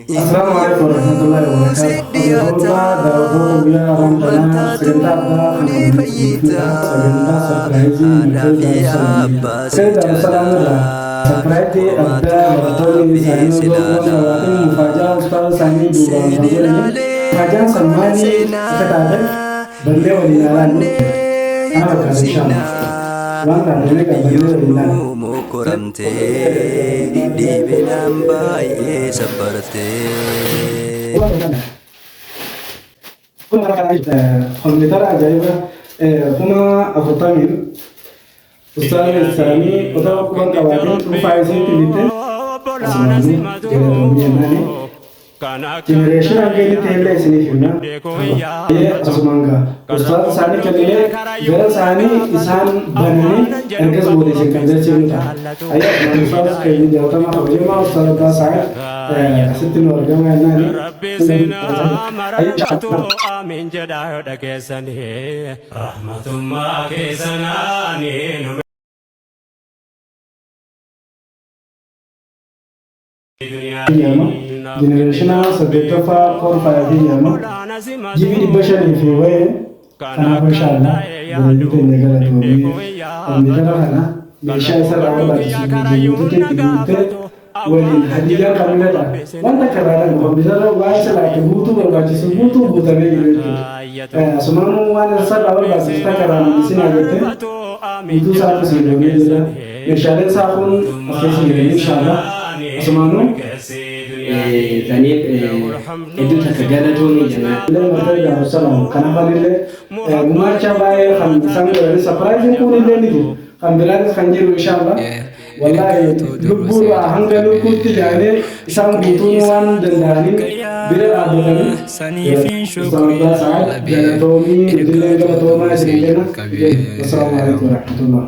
Assalamualaikum warahmatullahi wabarakatuh. Daraboo guyyaa Ramadaanaa sagantaa abbaa kan sagantaa sarpiraayizii Seydaan Salaamurraa sarpiraayizii addaa barattoonni isaanii waatiin mufaajaa ustaaza isaanii duubaan fayyadanii mufaajaan salmaanii akka taate ballee waliin alaannu kana fakkaata inshaAllah. Waan taatanii qabannee waliin alaannu. Mukuramte dibinan baay'ee sabbarte. Kun kompiitara ajaa'iba kuma 40 ustaaza isaanii otoo quban qabaatiin dhuunfaa isiitti bitte asmaanii jedhamanii Generation angeli telle isiniif himna. Asumaan ustaaza isaanii kennilee gara isaanii isaan bananii ergas boodessan kan jechuun ta'a. Ayyaa ustaaza keenya jalatama kabajamaa ustaaza Baasaa asitti nu argama yennaani. Amin jedhaa dhageessanii rahmatummaa keessanii Generation saddeettaffaa korfaayatii jedhama. Jibii 500 fi wayii kanaaf inshaAllah boolii keenya galatoomee kompiitara kana meeshaa isa irraa barbaachisu guutuutti waliin hadiyaa qabnedha. Wanta karaadhaan kompiitara waan isa laate guutuu barbaachisu guutuu guutamee jiru jechuudha. Asumaan waan isa irraa barbaachisu takaraan isin argatte guutuu isaa kusiidomee jira. Meeshaaleen isaa kun askeessa jireenya inshaAllah. Asumaanuu Taniif iddoo takka galatoomii jenna. illee martee gaafasalamu kanaafan illee gumaacha baay'ee kan isaan godhani sapiraayiziin kun illee ni jiru kan biraanis kan jiru inshaAllah. Wallaahi lubbuudha hanga lubbuutti jaanee isaan guutuun waan danda'aniin bira dhaabbatanii ustaaza Sa'ad galatoomii idilee galatoomaa isin jenna. Assalaamu alaikum warahmatullah.